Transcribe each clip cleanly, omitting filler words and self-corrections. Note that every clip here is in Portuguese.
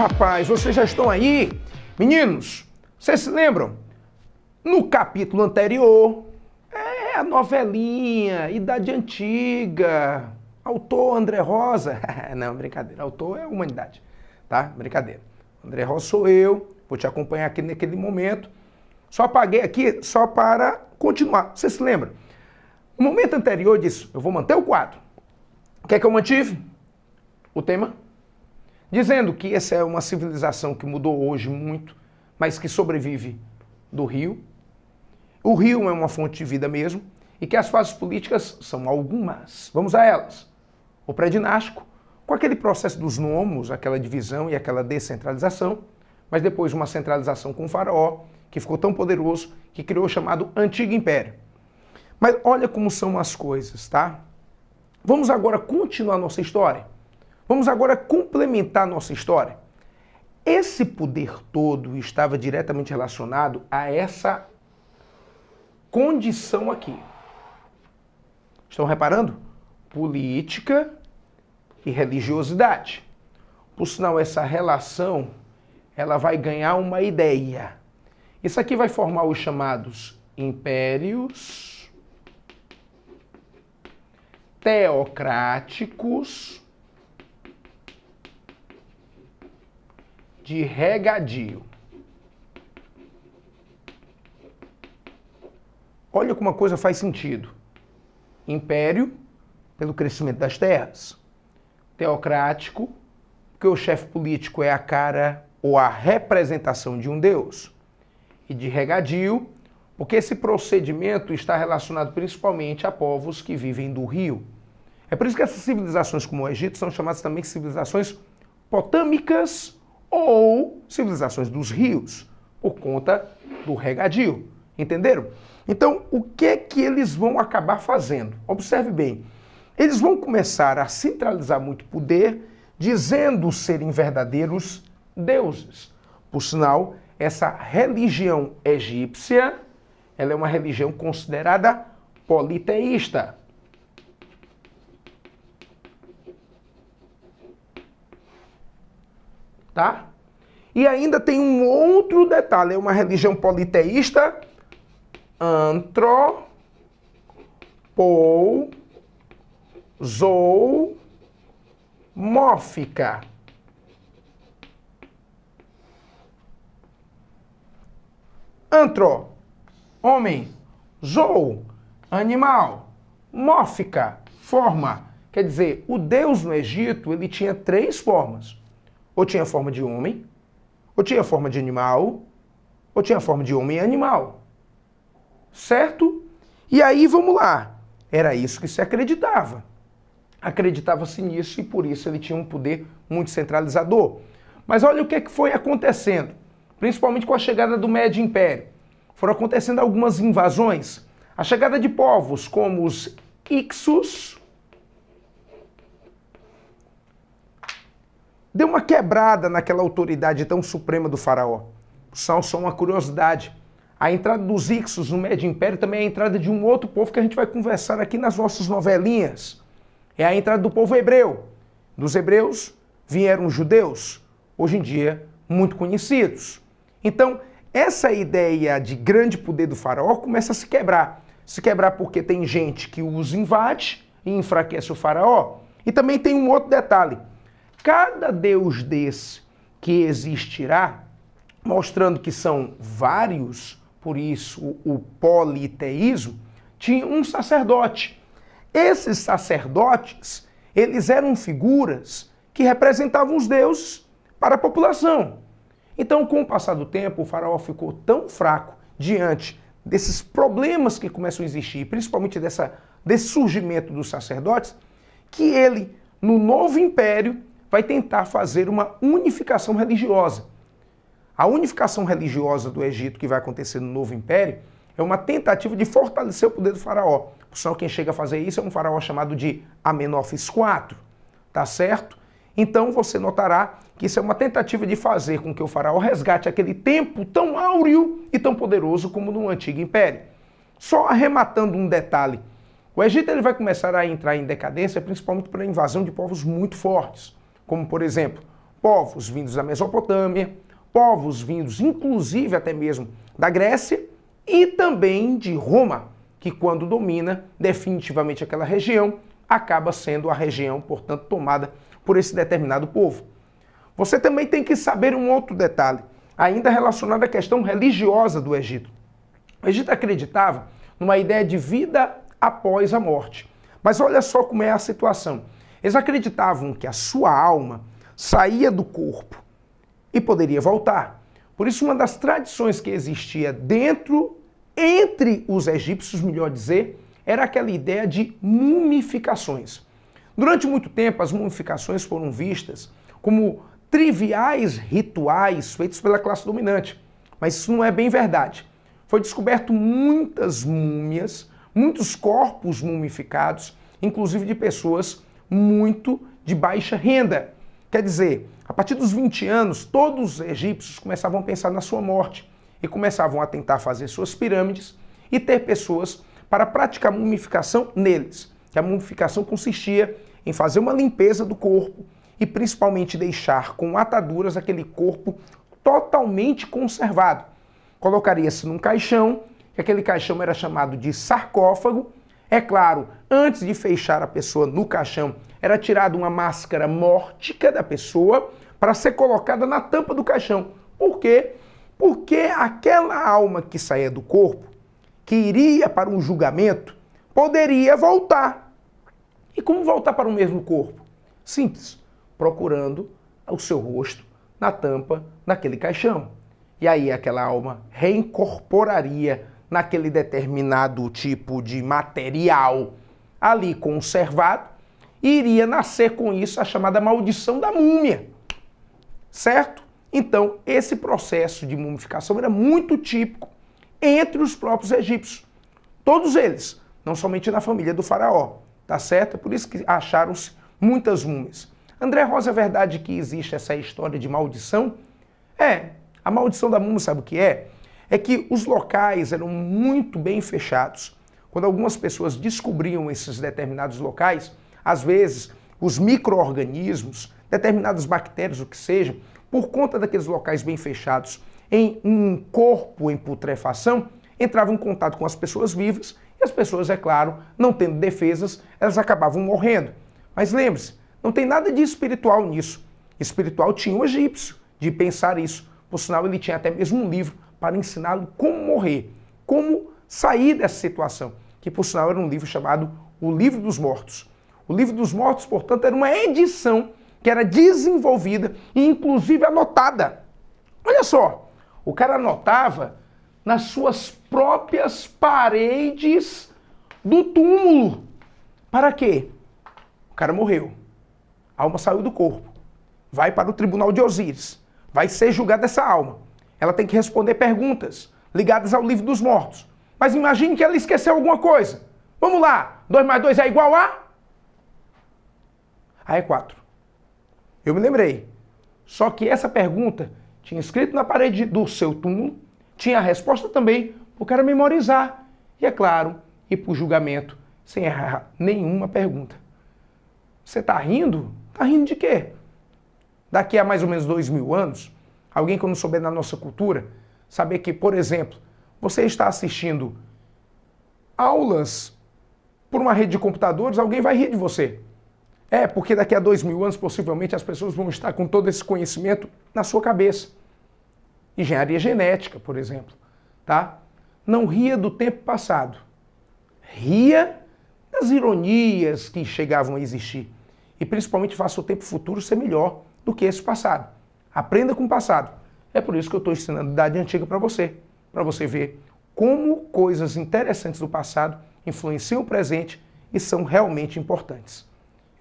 rapaz, vocês já estão aí? Meninos, vocês se lembram? No capítulo anterior, a novelinha, Idade Antiga, autor André Rosa. Não, brincadeira, autor é a humanidade, tá? Brincadeira. André Rosa sou eu, vou te acompanhar aqui naquele momento. Só apaguei aqui só para continuar. Você se lembra? No momento anterior eu disse, eu vou manter o quadro. O que é que eu mantive? O tema. Dizendo que essa é uma civilização que mudou hoje muito, mas que sobrevive do rio. O rio é uma fonte de vida mesmo, e que as fases políticas são algumas. Vamos a elas. O pré-dinástico, com aquele processo dos nomos, aquela divisão e aquela descentralização, mas depois uma centralização com o faraó, que ficou tão poderoso que criou o chamado Antigo Império. Mas olha como são as coisas, tá? Vamos agora continuar nossa história. Vamos agora complementar nossa história. Esse poder todo estava diretamente relacionado a essa condição aqui. Estão reparando? Política e religiosidade. Por sinal, essa relação, ela vai ganhar uma ideia. Isso aqui vai formar os chamados impérios teocráticos de regadio. Olha como a coisa faz sentido. Império, pelo crescimento das terras. Teocrático, porque o chefe político é a cara ou a representação de um deus. E de regadio, porque esse procedimento está relacionado principalmente a povos que vivem do rio. É por isso que essas civilizações como o Egito são chamadas também de civilizações potâmicas ou civilizações dos rios, por conta do regadio. Entenderam? Então, o que é que eles vão acabar fazendo? Observe bem. Eles vão começar a centralizar muito poder, dizendo serem verdadeiros deuses. Por sinal, essa religião egípcia, ela é uma religião considerada politeísta. Tá? E ainda tem um outro detalhe, é uma religião politeísta antropomórfica. Antro, homem, zoou, animal, mórfica, forma. Quer dizer, o Deus no Egito, ele tinha três formas. Ou tinha forma de homem, ou tinha forma de animal, ou tinha forma de homem e animal. Certo? E aí, vamos lá. Era isso que se acreditava. Acreditava-se nisso e por isso ele tinha um poder muito centralizador. Mas olha o que foi acontecendo, principalmente com a chegada do Médio Império. Foram acontecendo algumas invasões. A chegada de povos como os Ixos deu uma quebrada naquela autoridade tão suprema do faraó. Só uma curiosidade. A entrada dos Ixos no Médio Império também é a entrada de um outro povo que a gente vai conversar aqui nas nossas novelinhas. É a entrada do povo hebreu. Dos hebreus vieram os judeus, hoje em dia muito conhecidos. Então, essa ideia de grande poder do faraó começa a se quebrar. Se quebrar porque tem gente que os invade e enfraquece o faraó. E também tem um outro detalhe. Cada deus desse que existirá, mostrando que são vários, por isso o politeísmo, tinha um sacerdote. Esses sacerdotes, eles eram figuras que representavam os deuses para a população. Então, com o passar do tempo, o faraó ficou tão fraco diante desses problemas que começam a existir, principalmente desse surgimento dos sacerdotes, que ele, no novo império, vai tentar fazer uma unificação religiosa. A unificação religiosa do Egito que vai acontecer no novo império é uma tentativa de fortalecer o poder do faraó. Por sinal, quem chega a fazer isso é um faraó chamado de Amenófis IV, tá certo? Então você notará que isso é uma tentativa de fazer com que o faraó resgate aquele tempo tão áureo e tão poderoso como no Antigo Império. Só arrematando um detalhe, o Egito ele vai começar a entrar em decadência principalmente pela invasão de povos muito fortes, como por exemplo, o povos vindos da Mesopotâmia, povos vindos inclusive até mesmo da Grécia e também de Roma, que quando domina definitivamente aquela região, acaba sendo a região, portanto, tomada por esse determinado povo. Você também tem que saber um outro detalhe, ainda relacionado à questão religiosa do Egito. O Egito acreditava numa ideia de vida após a morte. Mas olha só como é a situação. Eles acreditavam que a sua alma saía do corpo e poderia voltar. Por isso, uma das tradições que existia entre os egípcios, melhor dizer, era aquela ideia de mumificações. Durante muito tempo, as mumificações foram vistas como triviais rituais feitos pela classe dominante. Mas isso não é bem verdade. Foi descoberto muitas múmias, muitos corpos mumificados, inclusive de pessoas muito de baixa renda. Quer dizer, a partir dos 20 anos, todos os egípcios começavam a pensar na sua morte e começavam a tentar fazer suas pirâmides e ter pessoas para praticar mumificação neles. Que a mumificação consistia em fazer uma limpeza do corpo e principalmente deixar com ataduras aquele corpo totalmente conservado. Colocaria-se num caixão, que aquele caixão era chamado de sarcófago. É claro, antes de fechar a pessoa no caixão, era tirada uma máscara mórtica da pessoa para ser colocada na tampa do caixão. Por quê? Porque aquela alma que saía do corpo, que iria para um julgamento, poderia voltar. E como voltar para o mesmo corpo? Simples, procurando o seu rosto na tampa daquele caixão. E aí aquela alma reincorporaria naquele determinado tipo de material ali conservado e iria nascer com isso a chamada maldição da múmia. Certo? Então, esse processo de mumificação era muito típico entre os próprios egípcios. Todos eles, não somente na família do faraó, tá certo? Por isso que acharam-se muitas múmias. André Rosa, é verdade que existe essa história de maldição? A maldição da múmia, sabe o que é? É que os locais eram muito bem fechados. Quando algumas pessoas descobriam esses determinados locais, às vezes os micro-organismos, determinadas bactérias, o que seja, por conta daqueles locais bem fechados, em um corpo em putrefação, entravam em contato com as pessoas vivas e as pessoas, é claro, não tendo defesas, elas acabavam morrendo. Mas lembre-se, não tem nada de espiritual nisso. Espiritual tinha o egípcio de pensar isso. Por sinal, ele tinha até mesmo um livro para ensiná-lo como morrer, como sair dessa situação, que por sinal era um livro chamado O Livro dos Mortos. O Livro dos Mortos, portanto, era uma edição que era desenvolvida e inclusive anotada. Olha só, o cara anotava nas suas próprias paredes do túmulo. Para quê? O cara morreu, a alma saiu do corpo, vai para o tribunal de Osíris, vai ser julgada essa alma. Ela tem que responder perguntas ligadas ao livro dos mortos. Mas imagine que ela esqueceu alguma coisa. Vamos lá, 2 mais 2 é igual a? É 4. Eu me lembrei. Só que essa pergunta tinha escrito na parede do seu túmulo, tinha a resposta também para o cara memorizar. E é claro, ir para o julgamento sem errar nenhuma pergunta. Você está rindo? Está rindo de quê? Daqui a mais ou menos 2000 anos, alguém que eu não souber da nossa cultura, saber que, por exemplo, você está assistindo aulas por uma rede de computadores, alguém vai rir de você. Porque daqui a 2000 anos, possivelmente, as pessoas vão estar com todo esse conhecimento na sua cabeça. Engenharia genética, por exemplo. Tá? Não ria do tempo passado. Ria das ironias que chegavam a existir. E principalmente faça o tempo futuro ser melhor do que esse passado. Aprenda com o passado. É por isso que eu estou ensinando Idade Antiga para você ver como coisas interessantes do passado influenciam o presente e são realmente importantes.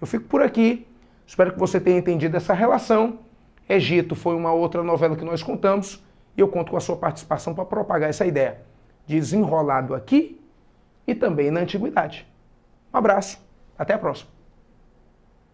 Eu fico por aqui, espero que você tenha entendido essa relação. Egito foi uma outra novela que nós contamos e eu conto com a sua participação para propagar essa ideia, desenrolado aqui e também na antiguidade. Um abraço, até a próxima.